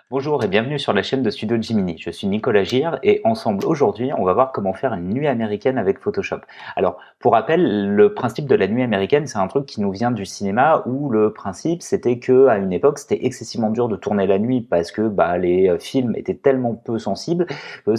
Bonjour et bienvenue sur la chaîne de Studio Jiminy. Je suis Nicolas Gir et ensemble aujourd'hui, on va voir comment faire une nuit américaine avec Photoshop. Alors, pour rappel, le principe de la nuit américaine, c'est un truc qui nous vient du cinéma où le principe, c'était que à une époque, c'était excessivement dur de tourner la nuit parce que les films étaient tellement peu sensibles que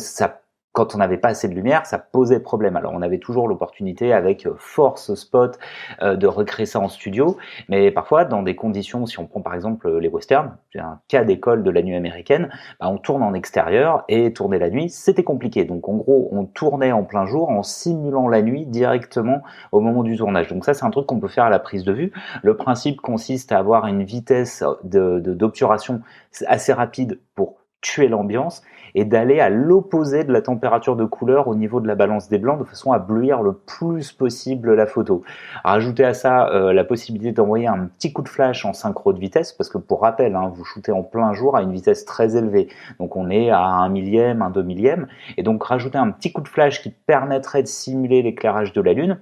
quand on n'avait pas assez de lumière, ça posait problème. Alors, on avait toujours l'opportunité avec Force Spot de recréer ça en studio, mais parfois, dans des conditions, si on prend par exemple les westerns, c'est un cas d'école de la nuit américaine, on tourne en extérieur et tourner la nuit, c'était compliqué. Donc en gros, on tournait en plein jour en simulant la nuit directement au moment du tournage. Donc ça, c'est un truc qu'on peut faire à la prise de vue. Le principe consiste à avoir une vitesse d'obturation assez rapide pour tuer l'ambiance et d'aller à l'opposé de la température de couleur au niveau de la balance des blancs de façon à bleuir le plus possible la photo. Rajouter à ça la possibilité d'envoyer un petit coup de flash en synchro de vitesse, parce que pour rappel, vous shootez en plein jour à une vitesse très élevée, donc on est à 1 millième, 1/2 millième, et donc rajouter un petit coup de flash qui permettrait de simuler l'éclairage de la Lune,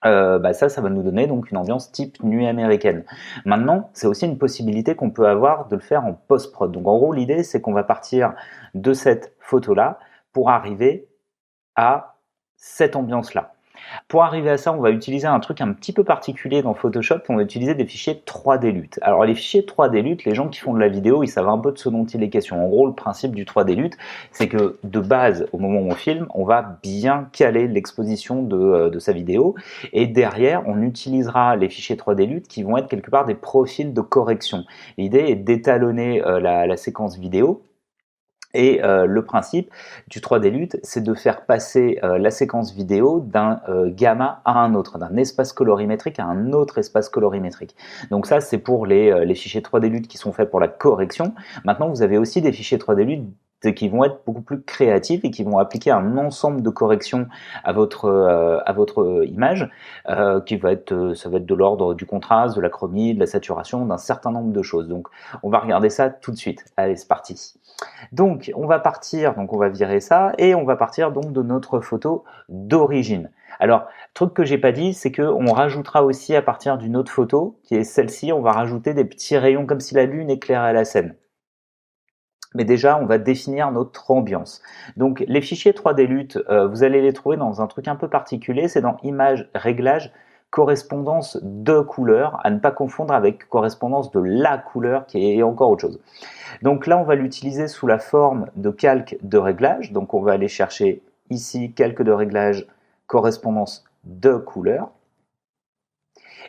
ça va nous donner donc une ambiance type nuit américaine. Maintenant, c'est aussi une possibilité qu'on peut avoir de le faire en post-prod. Donc en gros, l'idée, c'est qu'on va partir de cette photo-là pour arriver à cette ambiance-là. Pour arriver à ça, on va utiliser un truc un petit peu particulier dans Photoshop, on va utiliser des fichiers 3D LUT. Alors les fichiers 3D LUT, les gens qui font de la vidéo, ils savent un peu de ce dont il est question. En gros, le principe du 3D LUT, c'est que de base, au moment où on filme, on va bien caler l'exposition de sa vidéo, et derrière, on utilisera les fichiers 3D LUT qui vont être quelque part des profils de correction. L'idée est d'étalonner la séquence vidéo. Et le principe du 3D LUT, c'est de faire passer la séquence vidéo d'un gamma à un autre, d'un espace colorimétrique à un autre espace colorimétrique. Donc ça, c'est pour les fichiers 3D LUT qui sont faits pour la correction. Maintenant, vous avez aussi des fichiers 3D LUT qui vont être beaucoup plus créatifs et qui vont appliquer un ensemble de corrections à votre image, ça va être de l'ordre du contraste, de la chromie, de la saturation, d'un certain nombre de choses. Donc, on va regarder ça tout de suite. Allez, c'est parti. Donc on va partir, donc on va virer ça, et on va partir donc de notre photo d'origine. Alors, truc que j'ai pas dit, c'est qu'on rajoutera aussi à partir d'une autre photo, qui est celle-ci, on va rajouter des petits rayons comme si la lune éclairait la scène. Mais déjà, on va définir notre ambiance. Donc les fichiers 3D LUT, vous allez les trouver dans un truc un peu particulier, c'est dans Images, Réglages, correspondance de couleur, à ne pas confondre avec correspondance de la couleur, qui est encore autre chose. Donc là, on va l'utiliser sous la forme de calque de réglage. Donc on va aller chercher ici calque de réglage, correspondance de couleur.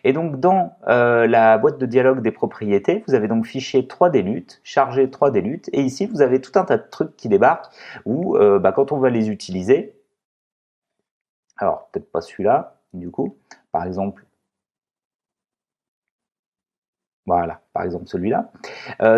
Et donc dans la boîte de dialogue des propriétés, vous avez donc fichier 3D LUT, chargé 3D LUT, et ici vous avez tout un tas de trucs qui débarquent où quand on va les utiliser, alors peut-être pas celui-là du coup, par exemple, voilà, par exemple celui-là.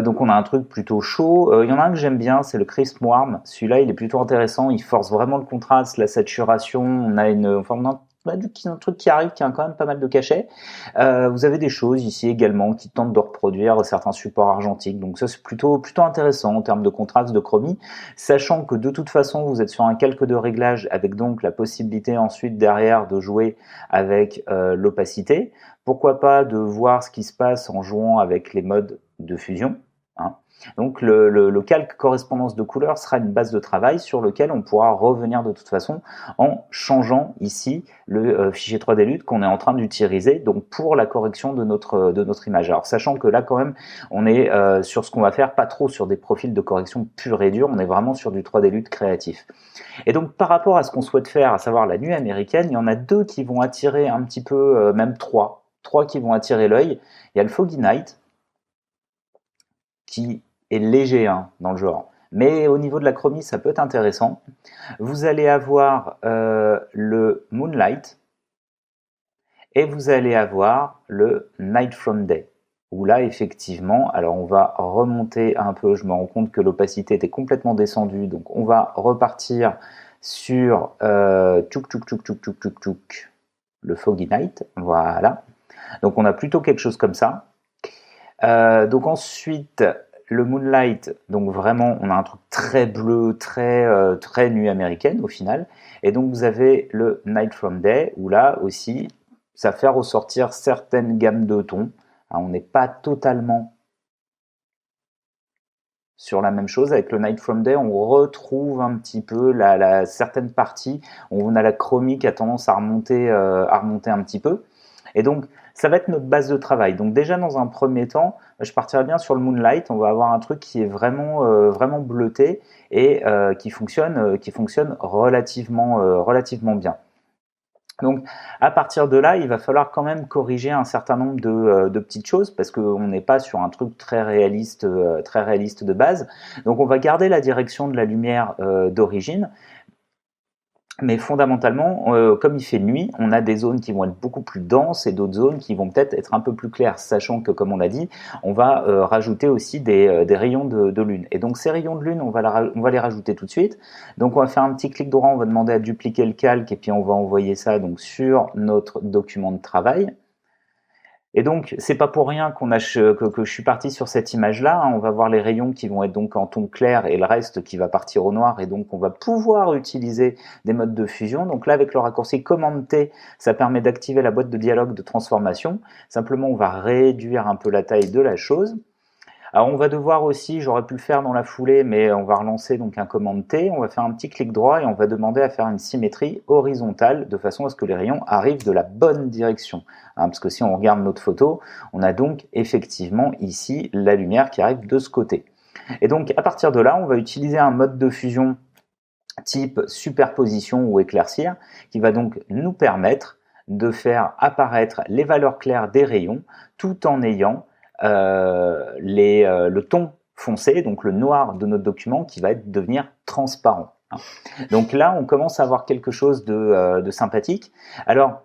Donc on a un truc plutôt chaud. Il y en a un que j'aime bien, c'est le Crisp Warm. Celui-là, il est plutôt intéressant. Il force vraiment le contraste, la saturation. On a un truc qui arrive qui a quand même pas mal de cachet. Vous avez des choses ici également qui tentent de reproduire certains supports argentiques. Donc ça, c'est plutôt intéressant en termes de contraste, de chromie. Sachant que de toute façon, vous êtes sur un calque de réglage avec donc la possibilité ensuite derrière de jouer avec l'opacité. Pourquoi pas de voir ce qui se passe en jouant avec les modes de fusion. Donc le calque correspondance de couleur sera une base de travail sur lequel on pourra revenir de toute façon en changeant ici le fichier 3D LUT qu'on est en train d'utiliser donc pour la correction de notre image. Alors sachant que là quand même on est sur ce qu'on va faire, pas trop sur des profils de correction purs et durs, on est vraiment sur du 3D LUT créatif. Et donc par rapport à ce qu'on souhaite faire, à savoir la nuit américaine, il y en a deux qui vont attirer un petit peu, même trois qui vont attirer l'œil. Il y a le Foggy Night qui est léger dans le genre. Mais au niveau de la chromie, ça peut être intéressant. Vous allez avoir le Moonlight et vous allez avoir le Night from Day. Où là, effectivement, alors on va remonter un peu, je me rends compte que l'opacité était complètement descendue, donc on va repartir sur le Foggy Night, voilà. Donc on a plutôt quelque chose comme ça. Donc ensuite, le Moonlight, donc vraiment, on a un truc très bleu, très nuit américaine au final. Et donc vous avez le Night from Day, où là aussi, ça fait ressortir certaines gammes de tons. On n'est pas totalement sur la même chose. Avec le Night from Day, on retrouve un petit peu certaine partie. On a la chromie qui a tendance à remonter un petit peu. Et donc, ça va être notre base de travail. Donc déjà, dans un premier temps, je partirai bien sur le Moonlight. On va avoir un truc qui est vraiment bleuté et qui fonctionne relativement bien. Donc, à partir de là, il va falloir quand même corriger un certain nombre de petites choses parce qu'on n'est pas sur un truc très réaliste de base. Donc, on va garder la direction de la lumière d'origine. Mais fondamentalement, comme il fait nuit, on a des zones qui vont être beaucoup plus denses et d'autres zones qui vont peut-être être un peu plus claires, sachant que, comme on l'a dit, on va rajouter aussi des rayons de lune. Et donc ces rayons de lune, on va les rajouter tout de suite. Donc on va faire un petit clic droit, on va demander à dupliquer le calque et puis on va envoyer ça donc sur notre document de travail. Et donc, c'est pas pour rien que je suis parti sur cette image-là. On va voir les rayons qui vont être donc en ton clair et le reste qui va partir au noir. Et donc, on va pouvoir utiliser des modes de fusion. Donc là, avec le raccourci Commande T, ça permet d'activer la boîte de dialogue de transformation. Simplement, on va réduire un peu la taille de la chose. Alors on va devoir aussi, j'aurais pu le faire dans la foulée, mais on va relancer donc un commande T, on va faire un petit clic droit et on va demander à faire une symétrie horizontale de façon à ce que les rayons arrivent de la bonne direction. Parce que si on regarde notre photo, on a donc effectivement ici la lumière qui arrive de ce côté. Et donc à partir de là, on va utiliser un mode de fusion type superposition ou éclaircir qui va donc nous permettre de faire apparaître les valeurs claires des rayons tout en ayant le ton foncé, donc le noir de notre document qui va devenir transparent. Donc là, on commence à avoir quelque chose de sympathique. Alors,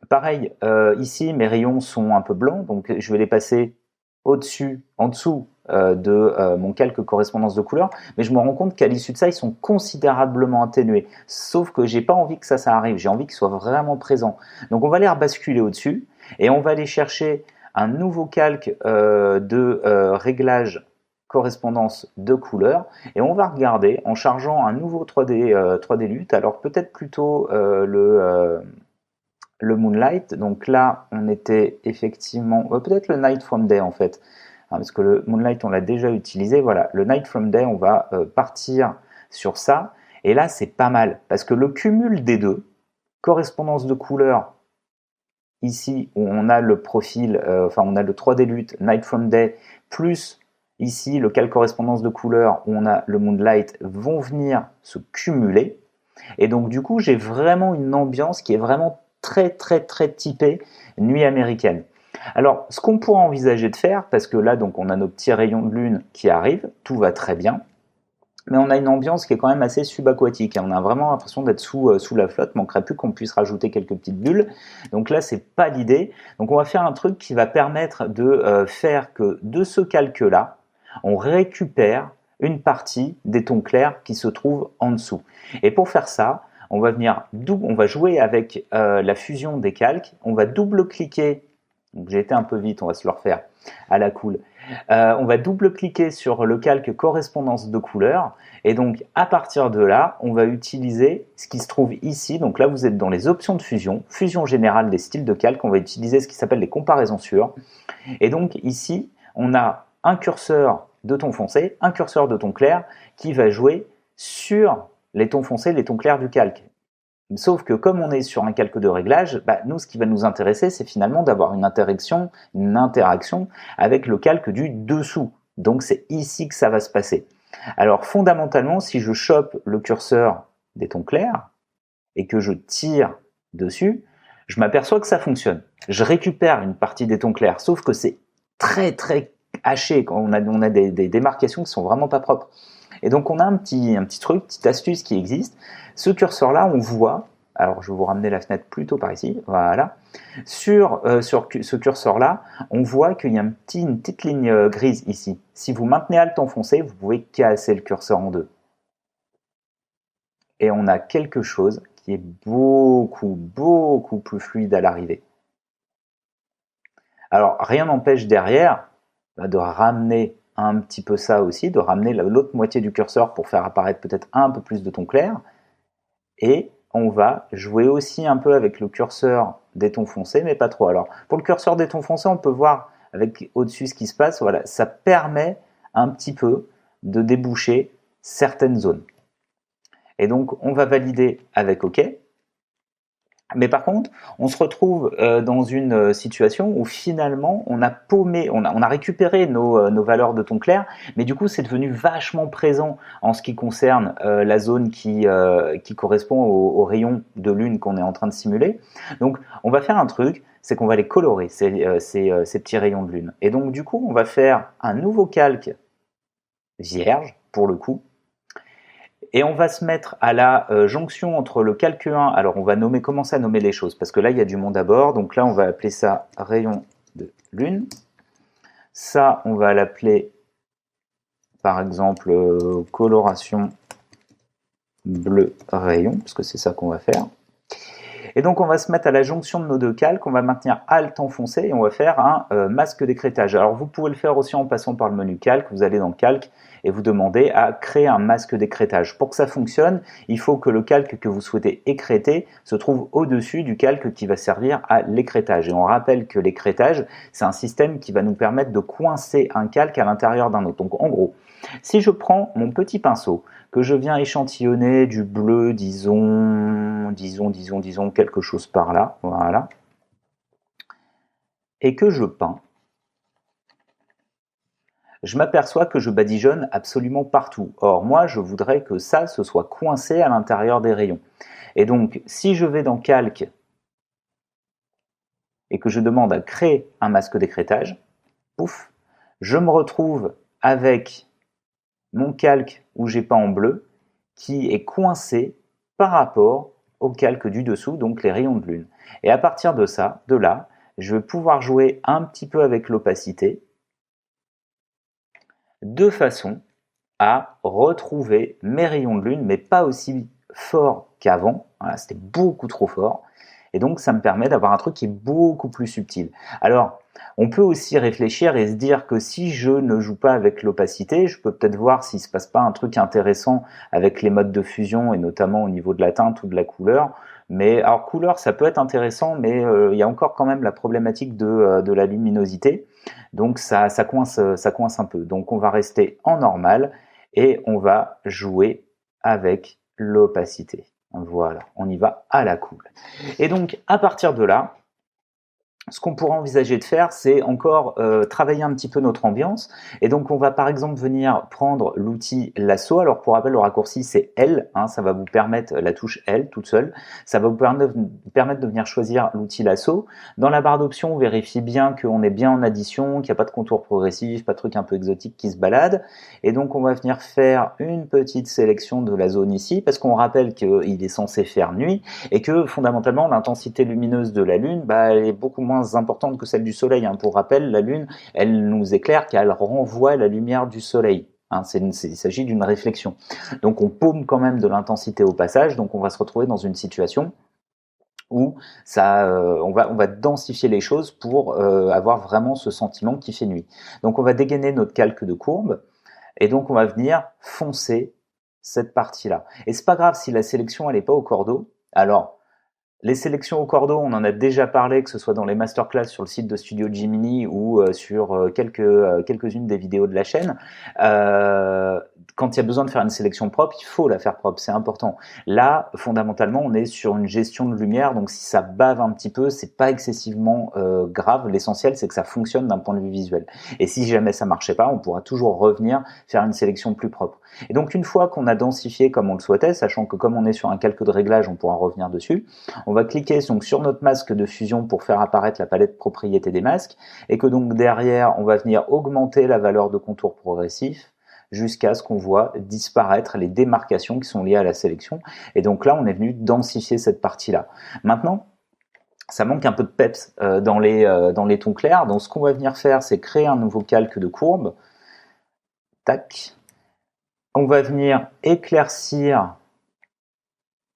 pareil, ici, mes rayons sont un peu blancs, donc je vais les passer au-dessus, en dessous de mon calque correspondance de couleurs, mais je me rends compte qu'à l'issue de ça, ils sont considérablement atténués. Sauf que j'ai pas envie que ça arrive, j'ai envie qu'ils soient vraiment présents. Donc on va les rebasculer au-dessus et on va aller chercher un nouveau calque de réglage correspondance de couleurs et on va regarder en chargeant un nouveau 3D LUT, alors peut-être plutôt le Moonlight. Donc là on était effectivement peut-être le Night from Day en fait, parce que le Moonlight on l'a déjà utilisé. Voilà, le Night from Day, on va partir sur ça et là c'est pas mal parce que le cumul des deux, correspondance de couleurs ici où on a le profil, on a le 3D LUT Night from Day, plus ici le calque correspondance de couleurs où on a le Moonlight, vont venir se cumuler. Et donc du coup, j'ai vraiment une ambiance qui est vraiment très typée nuit américaine. Alors, ce qu'on pourrait envisager de faire, parce que là, donc, on a nos petits rayons de lune qui arrivent, tout va très bien. Mais on a une ambiance qui est quand même assez subaquatique. On a vraiment l'impression d'être sous la flotte. Manquerait plus qu'on puisse rajouter quelques petites bulles. Donc là, c'est pas l'idée. Donc on va faire un truc qui va permettre de faire que de ce calque-là, on récupère une partie des tons clairs qui se trouvent en dessous. Et pour faire ça, on va jouer avec la fusion des calques. On va double-cliquer. Donc j'ai été un peu vite, on va se le refaire à la cool. On va double-cliquer sur le calque correspondance de couleurs et donc à partir de là, on va utiliser ce qui se trouve ici. Donc là, vous êtes dans les options de fusion, fusion générale des styles de calque. On va utiliser ce qui s'appelle les comparaisons sûres. Et donc ici, on a un curseur de ton foncé, un curseur de ton clair qui va jouer sur les tons foncés, les tons clairs du calque. Sauf que comme on est sur un calque de réglage, nous, ce qui va nous intéresser, c'est finalement d'avoir une interaction avec le calque du dessous. Donc c'est ici que ça va se passer. Alors fondamentalement, si je chope le curseur des tons clairs et que je tire dessus, je m'aperçois que ça fonctionne. Je récupère une partie des tons clairs, sauf que c'est très haché. On a des démarcations qui sont vraiment pas propres. Et donc on a un petit truc, une petite astuce qui existe. Ce curseur-là, on voit, alors je vais vous ramener la fenêtre plutôt par ici, voilà. Sur ce curseur-là, on voit qu'il y a une petite ligne grise ici. Si vous maintenez Alt enfoncé, vous pouvez casser le curseur en deux. Et on a quelque chose qui est beaucoup plus fluide à l'arrivée. Alors rien n'empêche derrière de ramener un petit peu ça aussi, de ramener l'autre moitié du curseur pour faire apparaître peut-être un peu plus de ton clair. Et on va jouer aussi un peu avec le curseur des tons foncés, mais pas trop. Alors, pour le curseur des tons foncés, on peut voir avec au-dessus ce qui se passe. Voilà, ça permet un petit peu de déboucher certaines zones. Et donc, on va valider avec OK. Mais par contre, on se retrouve dans une situation où finalement, on a paumé, on a récupéré nos valeurs de ton clair, mais du coup, c'est devenu vachement présent en ce qui concerne la zone qui correspond au rayon de lune qu'on est en train de simuler. Donc, on va faire un truc, c'est qu'on va les colorer, ces petits rayons de lune. Et donc, du coup, on va faire un nouveau calque vierge, pour le coup, et on va se mettre à la jonction entre le calque 1, alors on va commencer à nommer les choses, parce que là il y a du monde à bord, donc là on va appeler ça rayon de lune, ça on va l'appeler par exemple coloration bleu rayon, parce que c'est ça qu'on va faire. Et donc on va se mettre à la jonction de nos deux calques, on va maintenir Alt enfoncé et on va faire un masque d'écrêtage. Alors vous pouvez le faire aussi en passant par le menu calque, vous allez dans calque et vous demandez à créer un masque d'écrêtage. Pour que ça fonctionne, il faut que le calque que vous souhaitez écrêter se trouve au-dessus du calque qui va servir à l'écrêtage. Et on rappelle que l'écrêtage, c'est un système qui va nous permettre de coincer un calque à l'intérieur d'un autre. Donc en gros, si je prends mon petit pinceau, que je viens échantillonner du bleu, disons quelque chose par là, voilà, et que je peins, je m'aperçois que je badigeonne absolument partout. Or, moi, je voudrais que ça se soit coincé à l'intérieur des rayons. Et donc, si je vais dans Calque et que je demande à créer un masque d'écrêtage, pouf, je me retrouve avec mon calque où j'ai peint en bleu qui est coincé par rapport au calque du dessous, donc les rayons de lune. Et à partir de ça, de là, je vais pouvoir jouer un petit peu avec l'opacité de façon à retrouver mes rayons de lune, mais pas aussi fort qu'avant. Voilà, c'était beaucoup trop fort. Et donc, ça me permet d'avoir un truc qui est beaucoup plus subtil. Alors, on peut aussi réfléchir et se dire que si je ne joue pas avec l'opacité, je peux peut-être voir s'il ne se passe pas un truc intéressant avec les modes de fusion et notamment au niveau de la teinte ou de la couleur. Mais alors, couleur, ça peut être intéressant, mais il y a encore quand même la problématique de la luminosité. Donc, ça coince un peu. Donc, on va rester en normal et on va jouer avec l'opacité. Voilà, on y va à la cool. Et donc, à partir de là, ce qu'on pourrait envisager de faire, c'est encore travailler un petit peu notre ambiance. Et donc, on va par exemple venir prendre l'outil lasso. Alors, pour rappel, le raccourci, c'est L. Hein, ça va vous permettre, la touche L toute seule, ça va vous permettre de venir choisir l'outil lasso. Dans la barre d'options, on vérifie bien qu'on est bien en addition, qu'il n'y a pas de contour progressif, pas de truc un peu exotique qui se balade. Et donc, on va venir faire une petite sélection de la zone ici, parce qu'on rappelle qu'il est censé faire nuit et que fondamentalement, l'intensité lumineuse de la Lune, elle est beaucoup moins importante que celle du Soleil. Hein. Pour rappel, la Lune, elle nous éclaire car elle renvoie la lumière du Soleil. Hein, il s'agit d'une réflexion. Donc on paume quand même de l'intensité au passage, donc on va se retrouver dans une situation où on va densifier les choses pour avoir vraiment ce sentiment qui fait nuit. Donc on va dégainer notre calque de courbe, et donc on va venir foncer cette partie-là. Et c'est pas grave si la sélection elle n'est pas au cordeau. Alors, les sélections au cordeau, on en a déjà parlé, que ce soit dans les masterclass sur le site de Studio Gemini ou sur quelques-unes des vidéos de la chaîne. Quand il y a besoin de faire une sélection propre, il faut la faire propre, c'est important. Là, fondamentalement, on est sur une gestion de lumière, donc si ça bave un petit peu, c'est pas excessivement grave. L'essentiel, c'est que ça fonctionne d'un point de vue visuel. Et si jamais ça marchait pas, on pourra toujours revenir faire une sélection plus propre. Et donc, une fois qu'on a densifié comme on le souhaitait, sachant que comme on est sur un calque de réglage, on pourra revenir dessus, on va cliquer donc sur notre masque de fusion pour faire apparaître la palette propriété des masques, et que donc derrière, on va venir augmenter la valeur de contour progressif jusqu'à ce qu'on voit disparaître les démarcations qui sont liées à la sélection. Et donc là, on est venu densifier cette partie-là. Maintenant, ça manque un peu de peps dans les tons clairs. Donc ce qu'on va venir faire, c'est créer un nouveau calque de courbe. Tac. On va venir éclaircir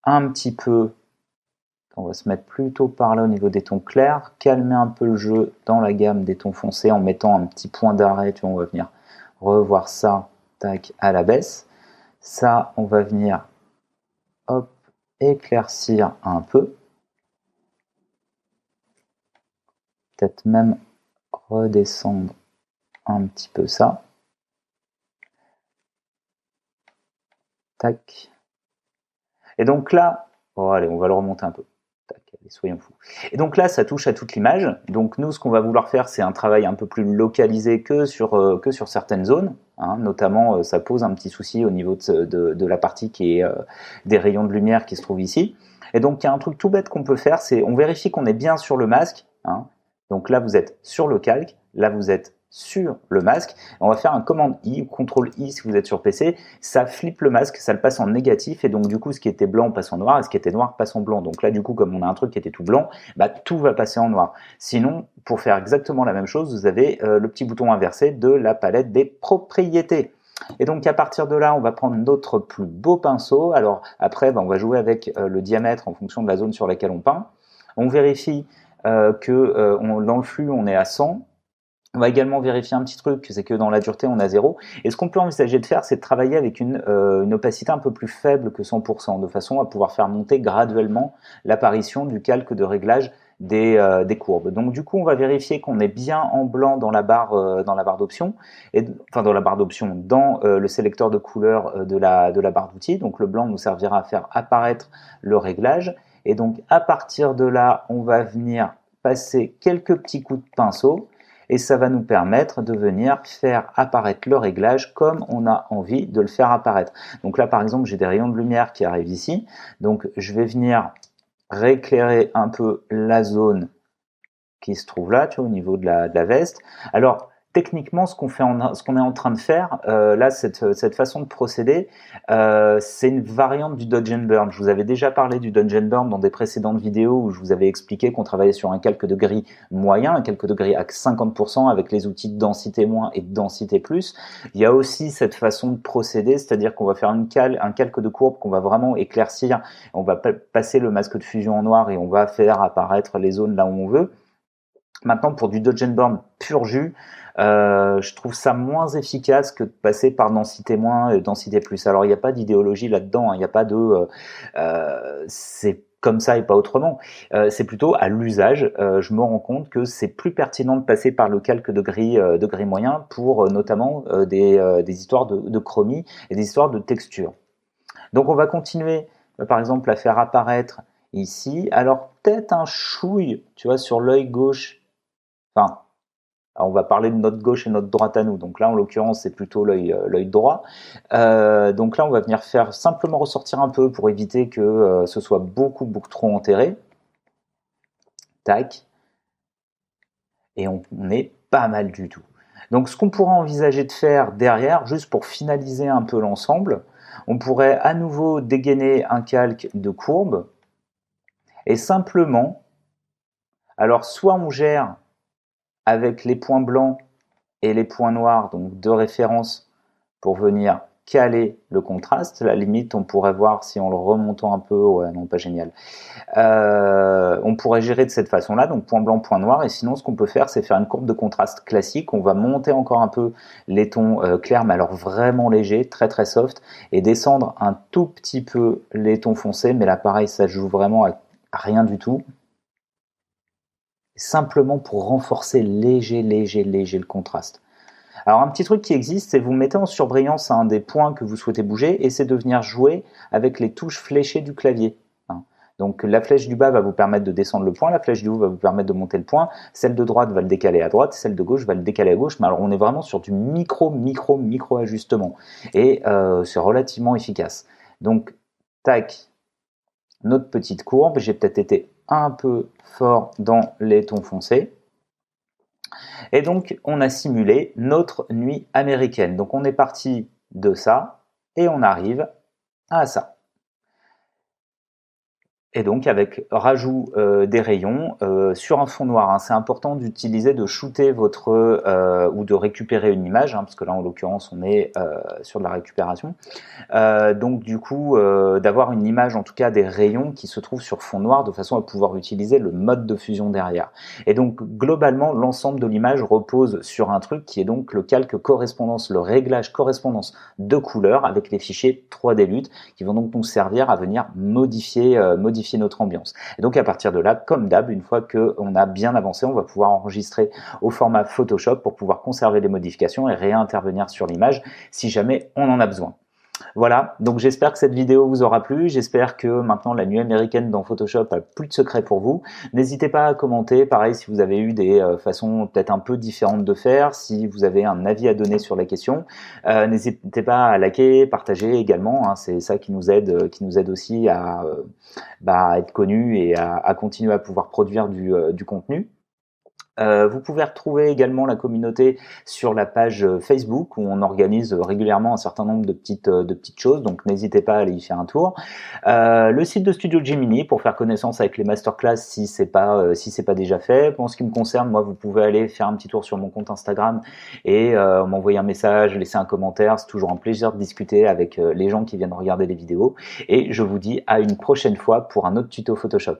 un petit peu. On va se mettre plutôt par là au niveau des tons clairs, calmer un peu le jeu dans la gamme des tons foncés en mettant un petit point d'arrêt. Tu vois, on va venir revoir ça, tac, à la baisse. Ça, on va venir, hop, éclaircir un peu. Peut-être même redescendre un petit peu ça. Tac. Et donc là, oh, allez, on va le remonter un peu. Tac, allez, soyons fous. Et donc là, ça touche à toute l'image. Donc nous, ce qu'on va vouloir faire, c'est un travail un peu plus localisé que sur certaines zones. Hein. Notamment, ça pose un petit souci au niveau de la partie qui est des rayons de lumière qui se trouvent ici. Et donc, il y a un truc tout bête qu'on peut faire, c'est on vérifie qu'on est bien sur le masque. Hein. Donc là, vous êtes sur le calque. Là, vous êtes sur le masque. On va faire un commande I ou contrôle I si vous êtes sur PC. Ça flippe le masque, ça le passe en négatif et donc du coup ce qui était blanc passe en noir et ce qui était noir passe en blanc. Donc là du coup comme on a un truc qui était tout blanc, bah, tout va passer en noir. Sinon pour faire exactement la même chose vous avez le petit bouton inversé de la palette des propriétés. Et donc à partir de là on va prendre notre plus beau pinceau. Alors après bah, on va jouer avec le diamètre en fonction de la zone sur laquelle on peint. On vérifie que dans le flux on est à 100. On va également vérifier un petit truc, c'est que dans la dureté, on a 0. Et ce qu'on peut envisager de faire, c'est de travailler avec une opacité un peu plus faible que 100%, de façon à pouvoir faire monter graduellement l'apparition du calque de réglage des courbes. Donc du coup, on va vérifier qu'on est bien en blanc dans la barre d'options, enfin dans la barre d'options, dans le sélecteur de couleurs de la barre d'outils. Donc le blanc nous servira à faire apparaître le réglage. Et donc à partir de là, on va venir passer quelques petits coups de pinceau. Et ça va nous permettre de venir faire apparaître le réglage comme on a envie de le faire apparaître. Donc là, par exemple, j'ai des rayons de lumière qui arrivent ici. Donc, je vais venir rééclairer un peu la zone qui se trouve là, tu vois, au niveau de la veste. Alors, techniquement, ce qu'on est en train de faire, là, cette façon de procéder, c'est une variante du Dodge and Burn. Je vous avais déjà parlé du Dodge and Burn dans des précédentes vidéos où je vous avais expliqué qu'on travaillait sur un calque de gris moyen, un calque de gris à 50% avec les outils de densité moins et de densité plus. Il y a aussi cette façon de procéder, c'est-à-dire qu'on va faire un calque de courbe qu'on va vraiment éclaircir. On va passer le masque de fusion en noir et on va faire apparaître les zones là où on veut. Maintenant, pour du Dodge and Burn pur jus, je trouve ça moins efficace que de passer par densité moins et densité plus. Alors, il n'y a pas d'idéologie là-dedans, hein. Il n'y a pas de c'est comme ça et pas autrement. C'est plutôt à l'usage. Je me rends compte que c'est plus pertinent de passer par le calque de gris moyen pour notamment des histoires de chromie et des histoires de texture. Donc, on va continuer, par exemple, à faire apparaître ici. Alors, peut-être un chouille, tu vois, sur l'œil gauche. Enfin, on va parler de notre gauche et notre droite à nous. Donc là, en l'occurrence, c'est plutôt l'œil droit. Donc là, on va venir faire simplement ressortir un peu pour éviter que ce soit beaucoup trop enterré. Tac. Et on est pas mal du tout. Donc ce qu'on pourrait envisager de faire derrière, juste pour finaliser un peu l'ensemble, on pourrait à nouveau dégainer un calque de courbe et simplement, alors soit on gère avec les points blancs et les points noirs, donc de référence pour venir caler le contraste. À la limite, on pourrait voir si en le remontant un peu, ouais, non, pas génial. On pourrait gérer de cette façon-là, donc point blanc, point noir, et sinon ce qu'on peut faire, c'est faire une courbe de contraste classique. On va monter encore un peu les tons clairs, mais alors vraiment légers, très soft, et descendre un tout petit peu les tons foncés, mais là pareil, ça joue vraiment à rien du tout. Simplement pour renforcer léger le contraste. Alors un petit truc qui existe, c'est vous mettez en surbrillance un des points que vous souhaitez bouger et c'est de venir jouer avec les touches fléchées du clavier. Donc la flèche du bas va vous permettre de descendre le point, la flèche du haut va vous permettre de monter le point, celle de droite va le décaler à droite, celle de gauche va le décaler à gauche, mais alors on est vraiment sur du micro ajustement et c'est relativement efficace. Donc tac, notre petite courbe, j'ai peut-être été un peu fort dans les tons foncés. Et donc, on a simulé notre nuit américaine. Donc, on est parti de ça et on arrive à ça. Et donc avec rajout des rayons sur un fond noir. Hein. C'est important d'utiliser, de shooter votre ou de récupérer une image, hein, parce que là en l'occurrence on est sur de la récupération. Donc du coup d'avoir une image en tout cas des rayons qui se trouvent sur fond noir de façon à pouvoir utiliser le mode de fusion derrière. Et donc globalement l'ensemble de l'image repose sur un truc qui est donc le calque correspondance, le réglage correspondance de couleurs avec les fichiers 3D LUT qui vont donc nous servir à venir modifier notre ambiance. Et donc à partir de là, comme d'hab, une fois qu'on a bien avancé, on va pouvoir enregistrer au format Photoshop pour pouvoir conserver les modifications et réintervenir sur l'image si jamais on en a besoin. Voilà, donc j'espère que cette vidéo vous aura plu, j'espère que maintenant la nuit américaine dans Photoshop a plus de secrets pour vous. N'hésitez pas à commenter, pareil si vous avez eu des façons peut-être un peu différentes de faire, si vous avez un avis à donner sur la question. N'hésitez pas à liker, partager également, hein, c'est ça qui nous aide aussi à être connus et à continuer à pouvoir produire du contenu. Vous pouvez retrouver également la communauté sur la page Facebook où on organise régulièrement un certain nombre de petites choses, donc n'hésitez pas à aller y faire un tour. Le site de Studio Gemini pour faire connaissance avec les masterclass si c'est pas déjà fait. Pour ce qui me concerne, moi, vous pouvez aller faire un petit tour sur mon compte Instagram et m'envoyer un message, laisser un commentaire. C'est toujours un plaisir de discuter avec les gens qui viennent regarder les vidéos. Et je vous dis à une prochaine fois pour un autre tuto Photoshop.